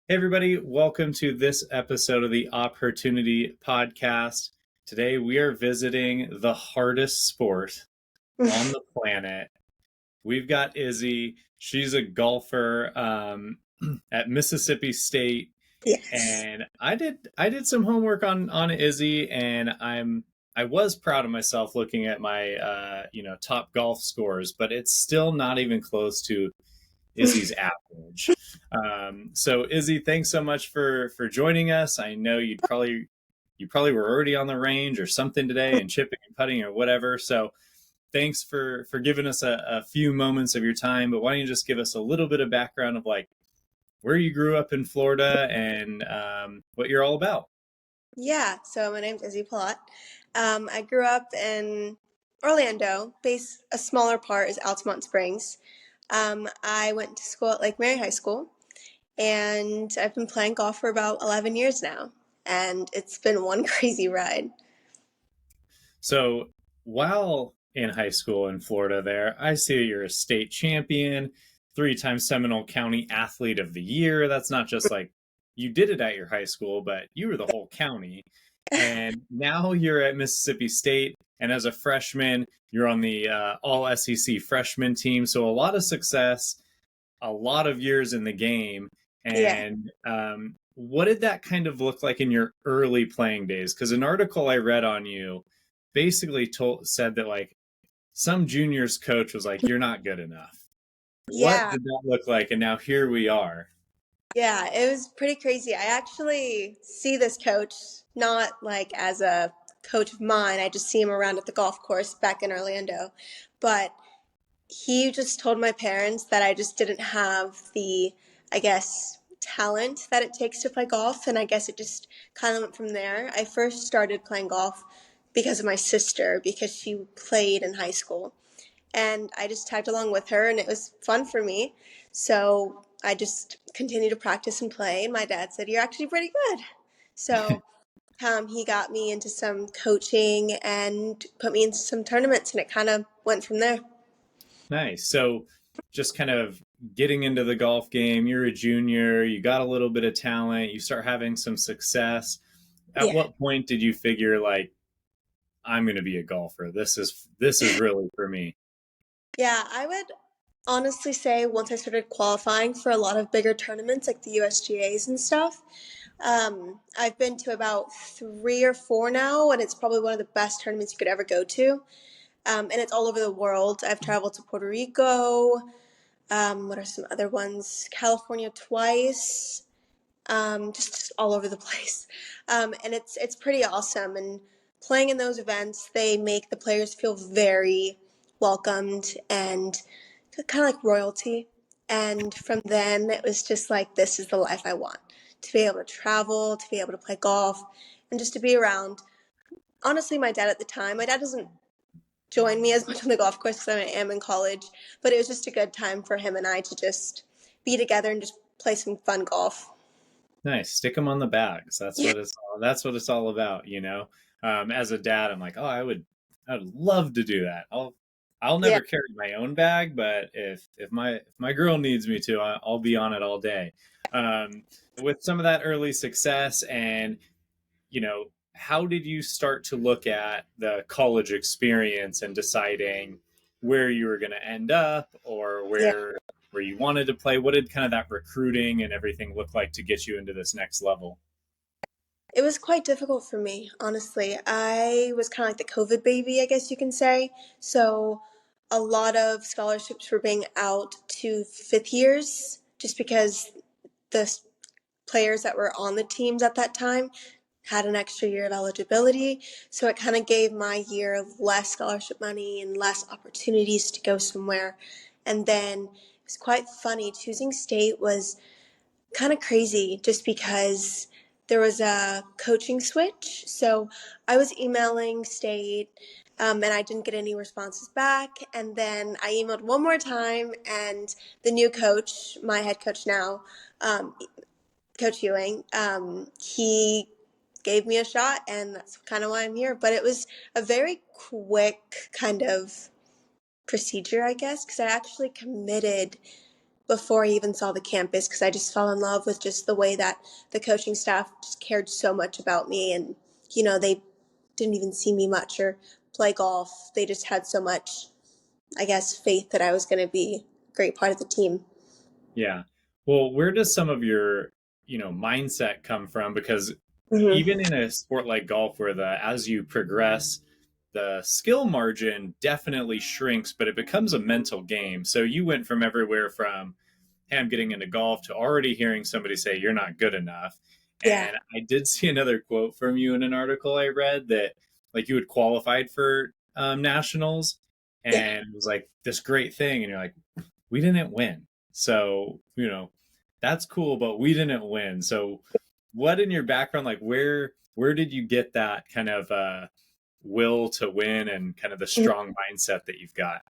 Hey, everybody, welcome to this episode of the Opportunity Podcast. Today, we are visiting the hardest sport on the planet. We've got Izzy. She's a golfer at Mississippi State, Yes. and I did some homework on Izzy, and I was proud of myself looking at my top golf scores, but it's still not even close to Izzy's average. So Izzy, thanks so much for joining us. I know you probably were already on the range or something today and chipping and putting or whatever. So thanks for giving us a few moments of your time. But why don't you just give us a little bit of background of like where you grew up in Florida and what you're all about? Yeah, so my name's Izzy Pellot. I grew up in Orlando. A smaller part is Altamont Springs. I went to school at Lake Mary High School, and I've been playing golf for about 11 years now, and it's been one crazy ride. So while in high school in Florida, there, I see you're a state champion, three-time Seminole County Athlete of the Year. That's not just like you did it at your high school, but you were the whole county. And now you're at Mississippi State, and as a freshman, you're on the All SEC freshman team. So a lot of success, a lot of years in the game. Yeah. And what did that kind of look like in your early playing days? Because an article I read on you basically said that like some juniors coach was like, "You're not good enough." What Yeah. did that look like? And now here we are. Yeah, it was pretty crazy. I actually see this coach not like as a coach of mine. I just see him around at the golf course back in Orlando. But he just told my parents that I just didn't have the, I guess, talent that it takes to play golf. And I guess it just kind of went from there. I first started playing golf because of my sister, because she played in high school. And I just tagged along with her, and it was fun for me. So I just continued to practice and play. And my dad said, "You're actually pretty good." So he got me into some coaching and put me into some tournaments, and it kind of went from there. Nice. So just kind of getting into the golf game, you're a junior, you got a little bit of talent, you start having some success. At Yeah. what point did you figure like I'm going to be a golfer? This is really for me. Yeah, I would honestly say once I started qualifying for a lot of bigger tournaments like the USGAs and stuff, I've been to about three or four now, and it's probably one of the best tournaments you could ever go to. And it's all over the world. I've traveled to Puerto Rico. What are some other ones? California twice. Just all over the place. And it's pretty awesome. And playing in those events, they make the players feel very welcomed and kind of like royalty. And from then, it was just like, this is the life I want, to be able to travel, to be able to play golf, and just to be around. Honestly, my dad doesn't join me as much on the golf course because I am in college, but it was just a good time for him and I to just be together and just play some fun golf. Nice. Stick them on the bags. Yeah. That's what it's all about, you know. As a dad, I'm like, oh, I would love to do that. I'll Yeah. never carry my own bag, but if my girl needs me to, I'll be on it all day. With some of that early success, and how did you start to look at the college experience and deciding where you were going to end up or Yeah. where you wanted to play? What did kind of that recruiting and everything look like to get you into this next level? It was quite difficult for me, honestly. I was kind of like the COVID baby, I guess you can say. So a lot of scholarships were being out to fifth years just because the players that were on the teams at that time had an extra year of eligibility. So it kind of gave my year less scholarship money and less opportunities to go somewhere. And then it was quite funny. Choosing state was kind of crazy just because there was a coaching switch. So I was emailing state and I didn't get any responses back. And then I emailed one more time, and the new coach, my head coach now, um, Coach Ewing, he gave me a shot, and that's kind of why I'm here. But it was a very quick kind of procedure, I guess, because I actually committed before I even saw the campus because I just fell in love with just the way that the coaching staff just cared so much about me. And, they didn't even see me much or play golf. They just had so much, I guess, faith that I was going to be a great part of the team. Yeah. Well, where does some of your, mindset come from? Because Hmm. even in a sport like golf, where as you progress, the skill margin definitely shrinks, but it becomes a mental game. So you went from everywhere from, hey, I'm getting into golf to already hearing somebody say you're not good enough. Yeah. And I did see another quote from you in an article I read that like you had qualified for nationals Yeah. and it was like this great thing. And you're like, we didn't win. So, that's cool, but we didn't win. So what in your background, like where did you get that kind of will to win and kind of the strong mindset that you've got?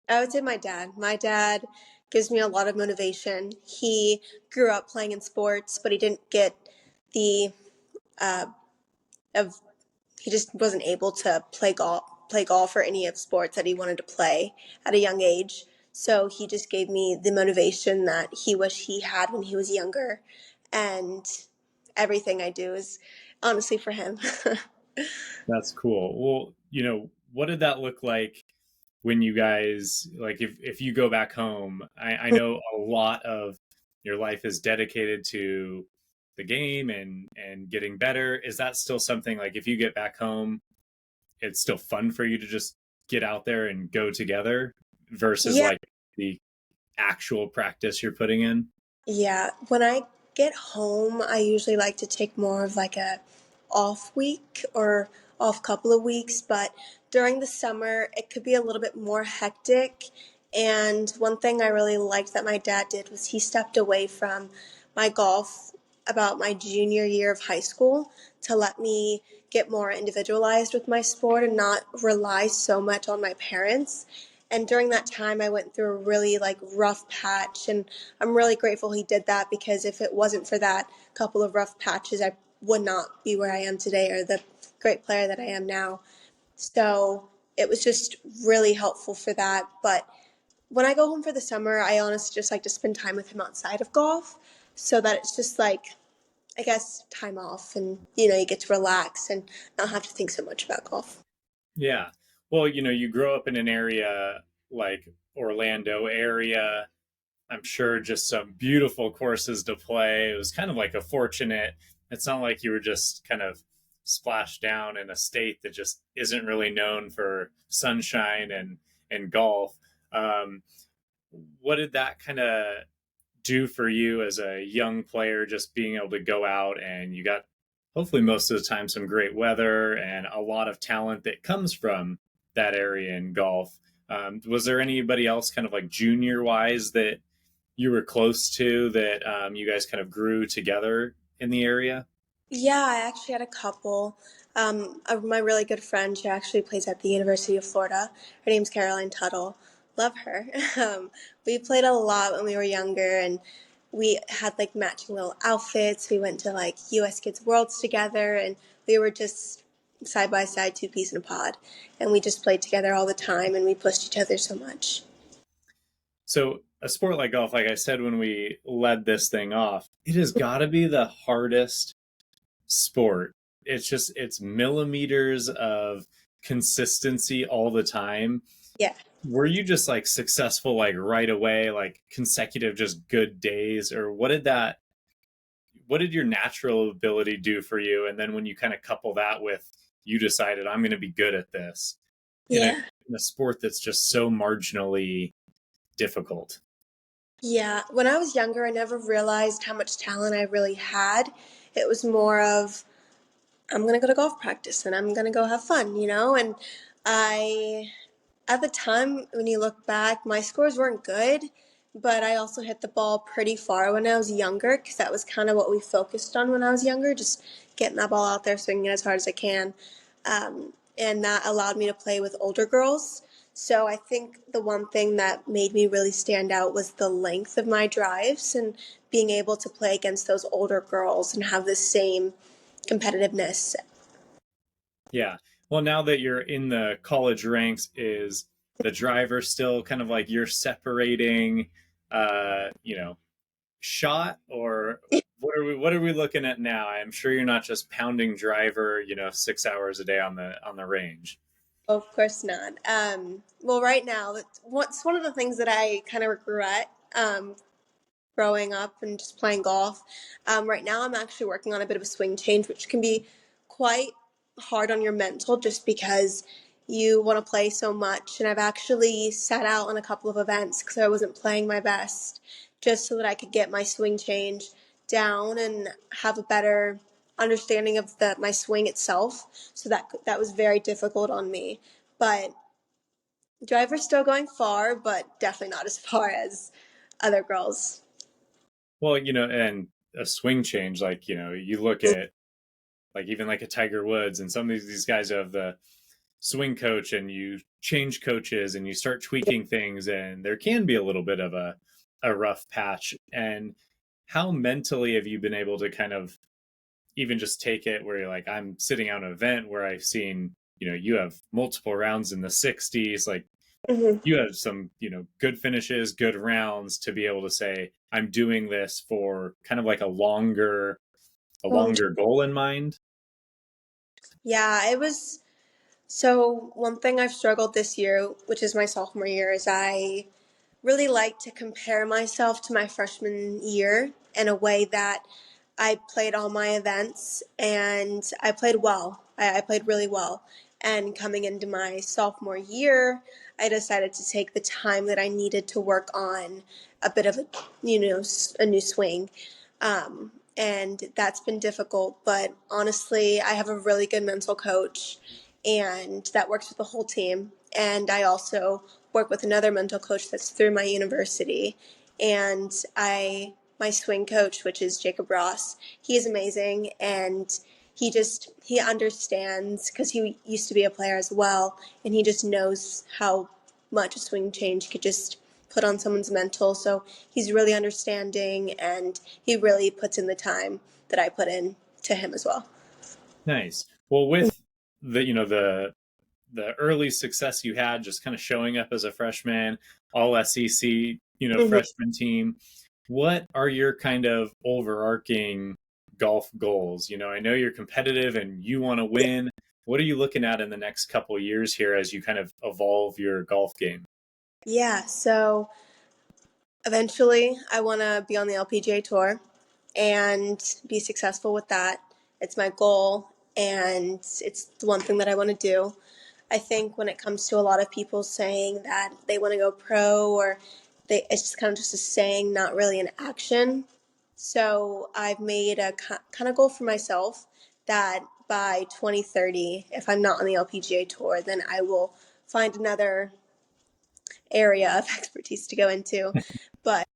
I would say my dad. My dad gives me a lot of motivation. He grew up playing in sports, but he didn't get the uh, of he just wasn't able to play golf or any of sports that he wanted to play at a young age. So he just gave me the motivation that he wished he had when he was younger, and everything I do is honestly for him. That's cool. Well, what did that look like when you guys like if you go back home? I know a lot of your life is dedicated to the game and getting better. Is that still something like if you get back home, it's still fun for you to just get out there and go together versus Yeah. like the actual practice you're putting in? Yeah, when I get home, I usually like to take more of like a off week or off couple of weeks, but during the summer, it could be a little bit more hectic. And one thing I really liked that my dad did was he stepped away from my golf about my junior year of high school to let me get more individualized with my sport and not rely so much on my parents. And during that time, I went through a really like rough patch, and I'm really grateful he did that because if it wasn't for that couple of rough patches, I would not be where I am today or the great player that I am now. So it was just really helpful for that. But when I go home for the summer, I honestly just like to spend time with him outside of golf so that it's just like, I guess, time off and, you get to relax and not have to think so much about golf. Yeah. Well, you grow up in an area like Orlando area. I'm sure just some beautiful courses to play. It was kind of like a fortunate. It's not like you were just kind of splashed down in a state that just isn't really known for sunshine and golf. Um, what did that kind of do for you as a young player, just being able to go out and you got hopefully most of the time some great weather and a lot of talent that comes from that area in golf? Was there anybody else kind of like junior wise that you were close to that you guys kind of grew together in the area? Yeah, I actually had a couple. My really good friend, she actually plays at the University of Florida. Her name's Caroline Tuttle. Love her. We played a lot when we were younger, and we had like matching little outfits. We went to like U.S. Kids Worlds together, and we were just side by side, two peas in a pod. And we just played together all the time, and we pushed each other so much. So a sport like golf, like I said when we led this thing off, it has got to be the hardest sport. It's millimeters of consistency all the time. Yeah. Were you just like successful like right away, like consecutive just good days, or what did your natural ability do for you? And then when you kind of couple that with you decided I'm going to be good at this in a Yeah. in a sport that's just so marginally difficult. Yeah, when I was younger, I never realized how much talent I really had. It was more of I'm gonna go to golf practice and I'm gonna go have fun. And I, at the time, when you look back, my scores weren't good, but I also hit the ball pretty far when I was younger because that was kind of what we focused on when I was younger, just getting that ball out there, swinging it as hard as I can. And that allowed me to play with older girls. So I think the one thing that made me really stand out was the length of my drives and being able to play against those older girls and have the same competitiveness. Yeah. Well, now that you're in the college ranks, is the driver still kind of like you're separating you know, shot, or what are we looking at now? I'm sure you're not just pounding driver, 6 hours a day on the range. Of course not. Well, right now, what's one of the things that I kind of regret growing up and just playing golf. Right now, I'm actually working on a bit of a swing change, which can be quite hard on your mental just because you want to play so much. And I've actually sat out on a couple of events because I wasn't playing my best, just so that I could get my swing change down and have a better understanding of my swing itself. So that was very difficult on me. But driver's still going far, but definitely not as far as other girls. Well, and a swing change, like, you look at like even like a Tiger Woods and some of these guys have the swing coach, and you change coaches and you start tweaking things, and there can be a little bit of a rough patch. And how mentally have you been able to kind of even just take it where you're like, I'm sitting out an event where I've seen, you have multiple rounds in the 60s, like Mhm. you have some, good finishes, good rounds, to be able to say, I'm doing this for kind of like a Oh, longer goal in mind. yeah, it was. So, one thing I've struggled this year, which is my sophomore year, is I really like to compare myself to my freshman year in a way that I played all my events and I played well. I played really well. And coming into my sophomore year, I decided to take the time that I needed to work on a bit of a new swing. And that's been difficult, but honestly, I have a really good mental coach and that works with the whole team. And I also work with another mental coach that's through my university. And my swing coach, which is Jacob Ross, he is amazing. And he understands because he used to be a player as well. And he just knows how much a swing change could just put on someone's mental. So he's really understanding and he really puts in the time that I put in to him as well. Nice. Well, with the early success you had, just kind of showing up as a freshman, all SEC, Mm-hmm. freshman team, what are your kind of overarching golf goals? I know you're competitive and you want to win. What are you looking at in the next couple of years here as you kind of evolve your golf game? Yeah, so eventually I want to be on the LPGA tour and be successful with that. It's my goal and it's the one thing that I want to do. I think when it comes to a lot of people saying that they want to go pro or it's just kind of just a saying, not really an action. So I've made a kind of goal for myself that by 2030, if I'm not on the LPGA tour, then I will find another area of expertise to go into. But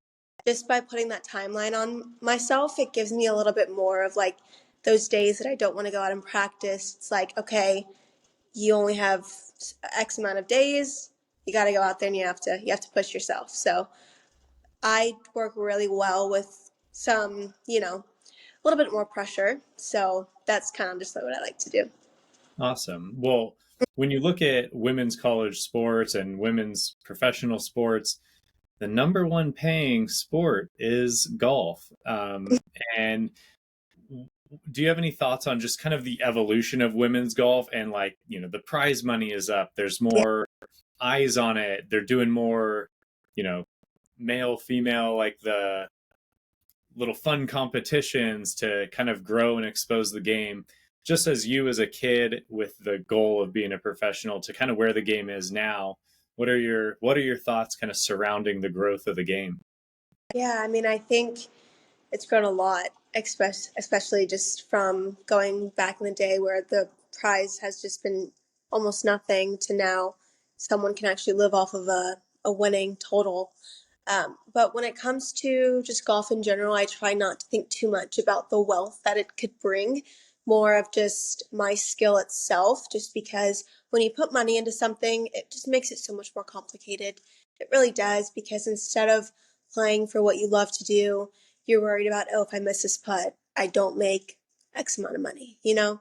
just by putting that timeline on myself, it gives me a little bit more of like those days that I don't want to go out and practice. It's like, okay, you only have X amount of days. You got to go out there and you have to push yourself. So I work really well with some, a little bit more pressure. So that's kind of just what I like to do. Awesome. Well, when you look at women's college sports and women's professional sports, the number one paying sport is golf. And do you have any thoughts on just kind of the evolution of women's golf, and like, the prize money is up, there's Yeah. more eyes on it, they're doing more, you know, male, female, like the little fun competitions to kind of grow and expose the game. Just as you as a kid with the goal of being a professional to kind of where the game is now, what are your thoughts kind of surrounding the growth of the game? Yeah, I mean, I think it's grown a lot, especially just from going back in the day where the prize has just been almost nothing to now someone can actually live off of a winning total. But when it comes to just golf in general, I try not to think too much about the wealth that it could bring, more of just my skill itself, just because when you put money into something, it just makes it so much more complicated. It really does, because instead of playing for what you love to do, you're worried about, oh, if I miss this putt, I don't make X amount of money? So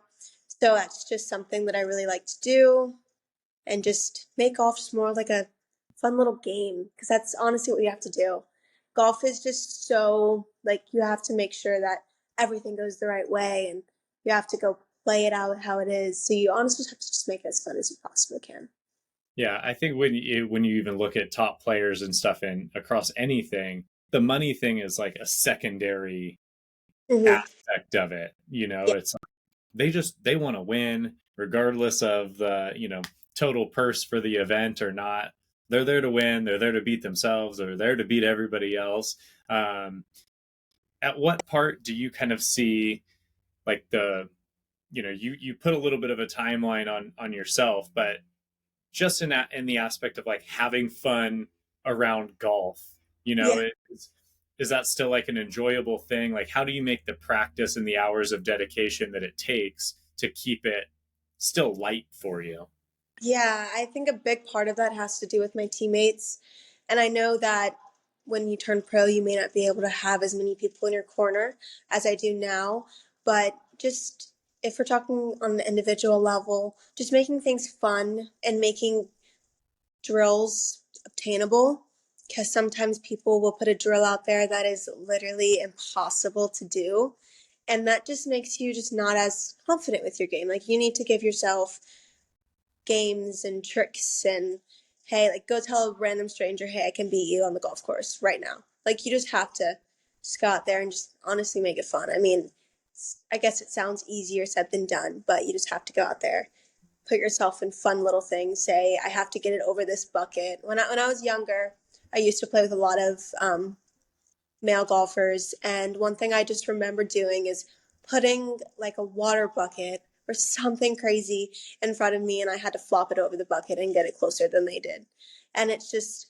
that's just something that I really like to do and just make golf just more like a fun little game because that's honestly what you have to do. golf is just so, like, you have to make sure that everything goes the right way, and you have to go play it out how it is. So you honestly have to just make it as fun as you possibly can. Yeah, I think when you even look at top players and stuff in across anything, the money thing is like a secondary Hmm. aspect of it. Yeah. It's like they want to win regardless of the, total purse for the event or not. They're there to win, they're there to beat themselves, they're there to beat everybody else. Um, at what part do you kind of see like you put a little bit of a timeline on yourself, but just in the aspect of like having fun around golf, Yeah. is that still like an enjoyable thing? Like, how do you make the practice and the hours of dedication that it takes to keep it still light for you? Yeah, I think a big part of that has to do with my teammates. And I know that when you turn pro, you may not be able to have as many people in your corner as I do now. But just if we're talking on an individual level, just making things fun and making drills obtainable. Because sometimes people will put a drill out there that is literally impossible to do. And that just makes you just not as confident with your game. Like, you need to give yourself games and tricks and, hey, like, go tell a random stranger, hey, I can beat you on the golf course right now. Like, you just have to just go out there and just honestly make it fun. I mean, I guess it sounds easier said than done, but you just have to go out there, put yourself in fun little things. Say, I have to get it over this bucket. When I was younger, I used to play with a lot of male golfers. And one thing I just remember doing is putting like a water bucket or something crazy in front of me, and I had to flop it over the bucket and get it closer than they did. And it's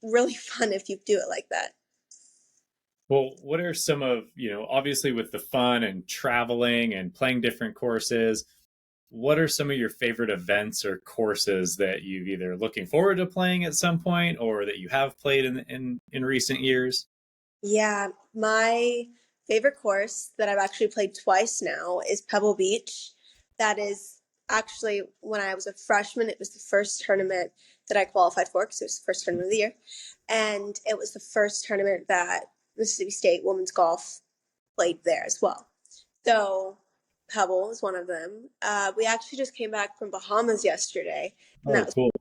really fun if you do it like that. Well, what are some of, obviously with the fun and traveling and playing different courses, what are some of your favorite events or courses that you've either looking forward to playing at some point or that you have played in recent years? Yeah, my favorite course that I've actually played twice now is Pebble Beach. That is actually when I was a freshman, it was the first tournament that I qualified for because it was the first tournament of the year. And it was the first tournament that Mississippi State women's golf played there as well. So Pebble is one of them. We actually just came back from Bahamas yesterday, and that Oh, was cool.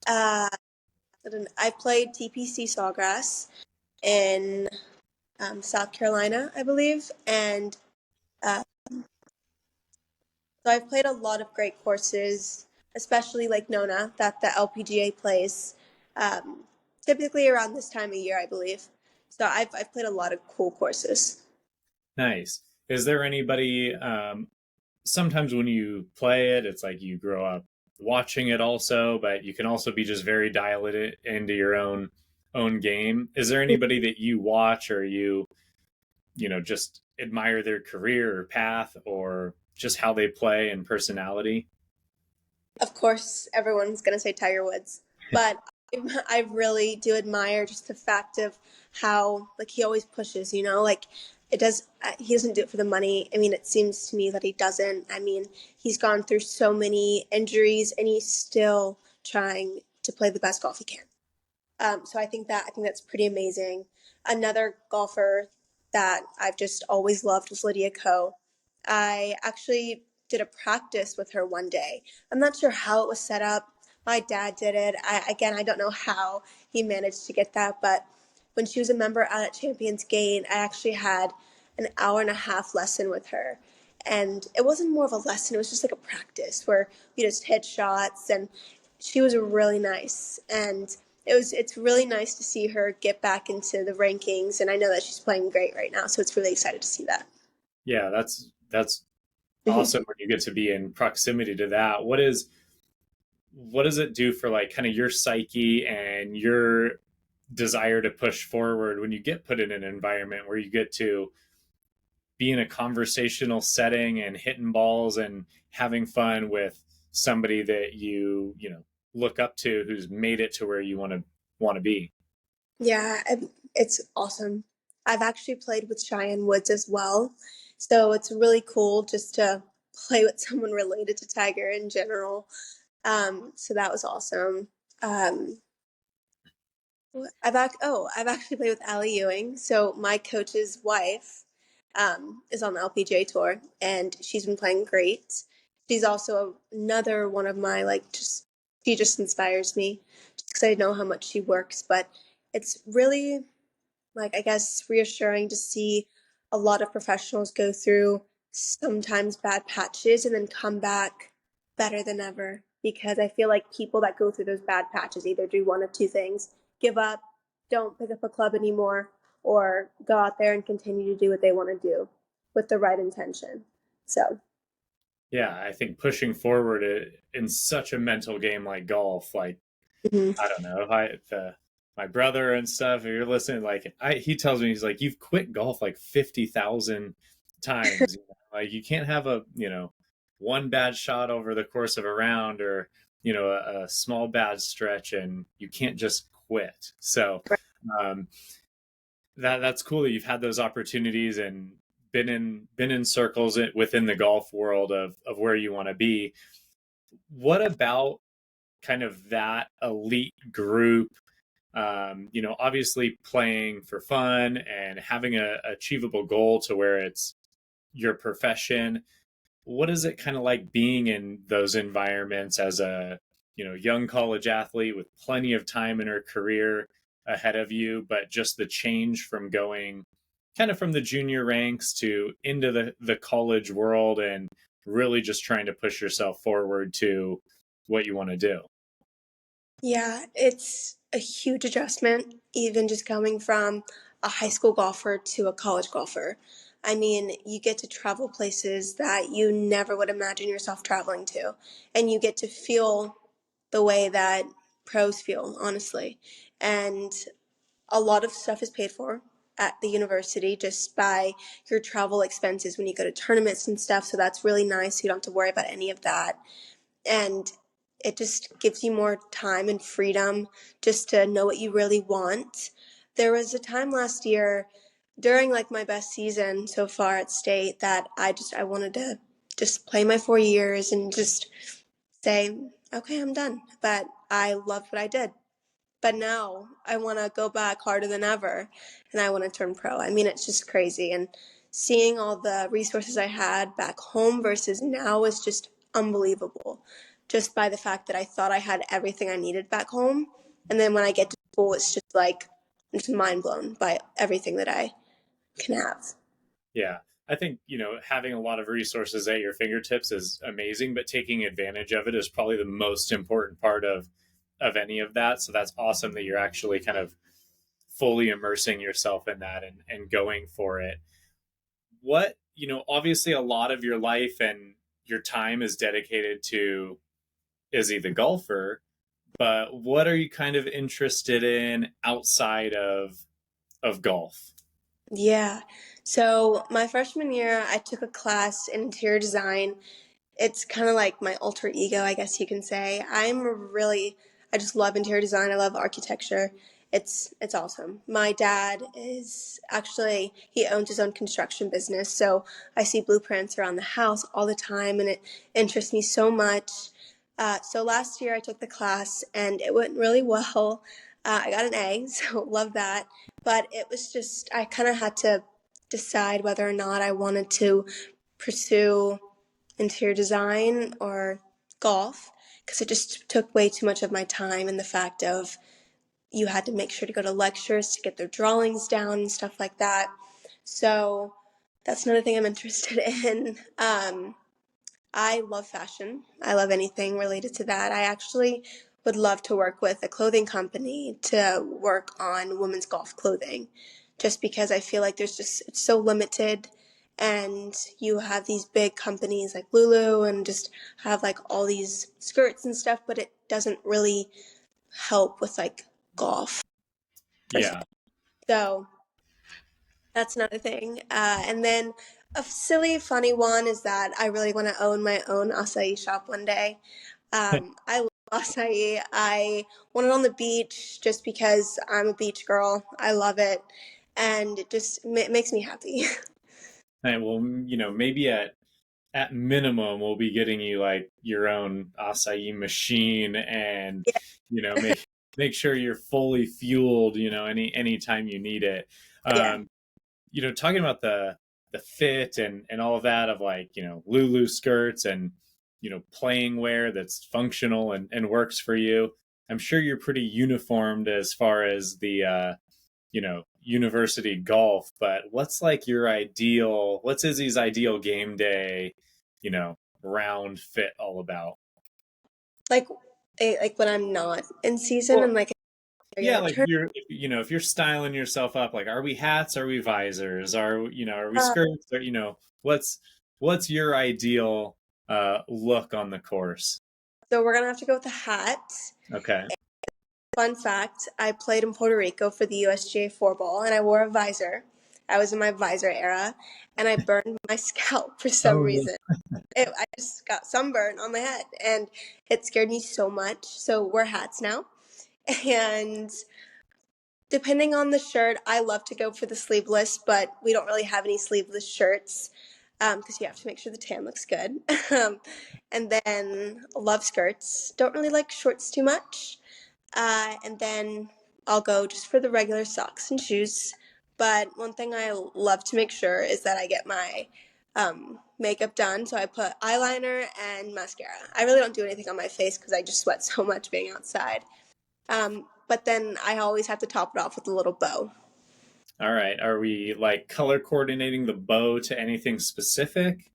uh, I played TPC Sawgrass in South Carolina, I believe. And uh, so I've played a lot of great courses, especially like Nona, that the LPGA plays um, typically around this time of year, I believe. So I've played a lot of cool courses. Nice. Is there anybody, sometimes when you play it, it's like you grow up watching it also, but you can also be just very dialed into your own game. Is there anybody that you watch or just admire their career or path or just how they play and personality? Of course, everyone's going to say Tiger Woods, but I really do admire just the fact of how, like, he always pushes, like he doesn't do it for the money. I mean, it seems to me that he doesn't. I mean, he's gone through so many injuries and he's still trying to play the best golf he can. So I think that's pretty amazing. Another golfer that I've just always loved was Lydia Ko. I actually did a practice with her one day. I'm not sure how it was set up. My dad did it. I don't know how he managed to get that, but when she was a member out at Champions Gate, I actually had an hour and a half lesson with her. And it wasn't more of a lesson, it was just like a practice where we just hit shots, and she was really nice. And it's really nice to see her get back into the rankings, and I know that she's playing great right now, so it's really excited to see that. Yeah, that's awesome when you get to be in proximity to that. What does it do for like kind of your psyche and your desire to push forward when you get put in an environment where you get to be in a conversational setting and hitting balls and having fun with somebody that you look up to who's made it to where you want to be? Yeah, it's awesome. I've actually played with Cheyenne Woods as well, so it's really cool just to play with someone related to Tiger in general. So that was awesome. Um, I've actually played with Allie Ewing. So my coach's wife is on the LPGA tour, and she's been playing great. She's also another one of my like just she just inspires me just because I know how much she works. But it's really like I guess reassuring to see a lot of professionals go through sometimes bad patches and then come back better than ever, because I feel like people that go through those bad patches either do one of two things: give up, don't pick up a club anymore, or go out there and continue to do what they want to do with the right intention. So Yeah, I think pushing forward in such a mental game like golf, like mhm. I don't know, if I my brother and stuff, if you're listening, like he tells me he's like, you've quit golf like 50,000 times. You know? Like you can't have a one bad shot over the course of a round, or a small bad stretch, and you can't just quit. So um, that's cool that you've had those opportunities and been in circles within the golf world of where you want to be. What about kind of that elite group, obviously playing for fun and having a achievable goal to where it's your profession? What is it kind of like being in those environments as a young college athlete with plenty of time in her career ahead of you, but just the change from going kind of from the junior ranks to into the college world and really just trying to push yourself forward to what you want to do? Yeah, it's a huge adjustment, even just coming from a high school golfer to a college golfer. I mean, you get to travel places that you never would imagine yourself traveling to, and you get to feel the way that pros feel, honestly. And a lot of stuff is paid for at the university just by your travel expenses when you go to tournaments and stuff. So that's really nice. You don't have to worry about any of that, and it just gives you more time and freedom just to know what you really want. There was a time last year during like my best season so far at state that I wanted to just play my 4 years and just say, okay, I'm done. But I loved what I did. But now I want to go back harder than ever, and I want to turn pro. I mean, it's just crazy. And seeing all the resources I had back home versus now is just unbelievable. Just by the fact that I thought I had everything I needed back home. And then when I get to school, it's just like, I'm just mind blown by everything that I can have. Yeah. I think, having a lot of resources at your fingertips is amazing, but taking advantage of it is probably the most important part of any of that. So that's awesome that you're actually kind of fully immersing yourself in that and going for it. What, obviously a lot of your life and your time is dedicated to Izzy the golfer, but what are you kind of interested in outside of golf? Yeah. So my freshman year, I took a class in interior design. It's kind of like my alter ego, I guess you can say. I just love interior design. I love architecture. It's awesome. My dad is actually, he owns his own construction business, so I see blueprints around the house all the time, and it interests me so much. So last year I took the class, and it went really well. I got an A, so love that. But it was just, I kind of had to decide whether or not I wanted to pursue interior design or golf, because it just took way too much of my time, and the fact of you had to make sure to go to lectures to get their drawings down and stuff like that. So that's another thing I'm interested in. I love fashion. I love anything related to that. I actually would love to work with a clothing company to work on women's golf clothing, just because I feel like it's so limited, and you have these big companies like Lulu and just have like all these skirts and stuff, but it doesn't really help with like golf per se. Yeah. So that's another thing. And then a silly, funny one is that I really want to own my own acai shop one day. I love acai. I want it on the beach just because I'm a beach girl. I love it. And it just makes me happy. And well, maybe at minimum, we'll be getting you like your own acai machine and, maybe. make sure you're fully fueled, anytime you need it. Yeah. Um, talking about the fit and all of that of like, Lulu skirts and, playing wear that's functional and works for you. I'm sure you're pretty uniformed as far as the university golf, but what's Izzy's ideal game day, round fit all about? Like like when I'm not in season and Well, like a yeah, regular like turn. if you're styling yourself up, like are we hats, are we visors, are we Uh, skirts, or what's your ideal look on the course? so we're gonna have to go with the hat. Okay. Fun fact, I played in Puerto Rico for the USGA four ball and I wore a visor. I was in my visor era and I burned my scalp for some Oh yeah. reason. I just got sunburn on my head and it scared me so much. So we're hats now. And depending on the shirt, I love to go for the sleeveless, but we don't really have any sleeveless shirts because you have to make sure the tan looks good. And then love skirts. Don't really like shorts too much. And then I'll go just for the regular socks and shoes. But one thing I love to make sure is that I get my makeup done. So I put eyeliner and mascara. I really don't do anything on my face because I just sweat so much being outside. But then I always have to top it off with a little bow. All right. Are we like color coordinating the bow to anything specific?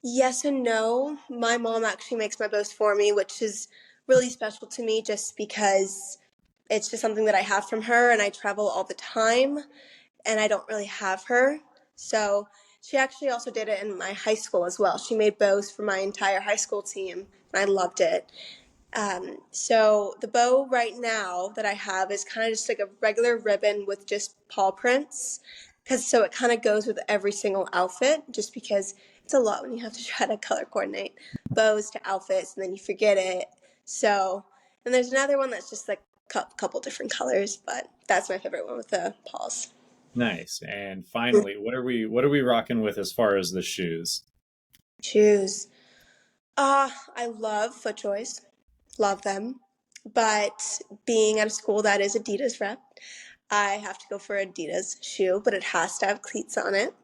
Yes and no. My mom actually makes my bows for me, which is really special to me just because it's just something that I have from her and I travel all the time and I don't really have her. So she actually also did it in my high school as well. She made bows for my entire high school team and I loved it. So the bow right now that I have is kind of just like a regular ribbon with just paw prints, because so it kind of goes with every single outfit. Just because it's a lot when you have to try to color coordinate bows to outfits and then you forget it. So, and there's another one that's just like a couple different colors, but that's my favorite one with the paws. Nice. And finally, what are we rocking with as far as the shoes? Shoes. I love FootJoys. Love them. But being at a school that is Adidas rep, I have to go for Adidas shoe, but it has to have cleats on it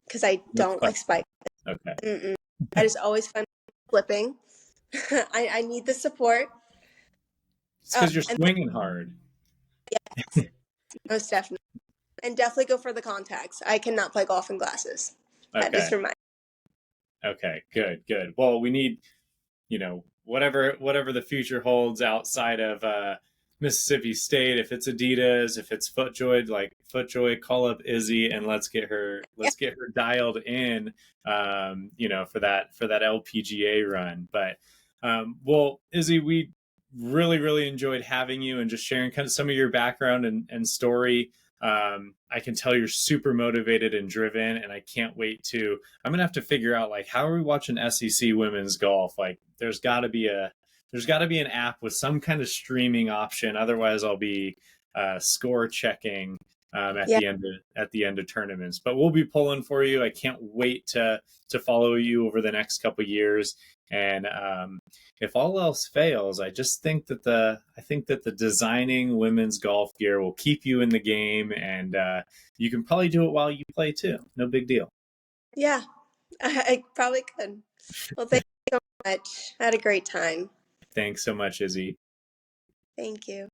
because I No don't like question. spikes. Okay. Mm-mm. I just always find flipping. I need the support. It's because you're And swinging hard. yes, most definitely. And definitely go for the contacts. I cannot play golf in glasses. That just Okay. reminds Okay. Good. Good. Well, we need, whatever the future holds outside of Mississippi State. If it's Adidas, if it's FootJoy, call up Izzy and me. let's get her dialed in. For that LPGA run. But well, Izzy, we really enjoyed having you and just sharing kind of some of your background and story. I can tell you're super motivated and driven, and I can't wait to. I'm gonna have to figure out like how are we watching SEC women's golf? Like, there's got to be an app with some kind of streaming option. Otherwise, I'll be score checking at Yeah. the end of tournaments. But we'll be pulling for you. I can't wait to follow you over the next couple years. And if all else fails, I think that the designing women's golf gear will keep you in the game, and you can probably do it while you play too. No big deal. Yeah. I probably could. Well, thank you so much. I had a great time. Thanks so much, Izzy. Thank you.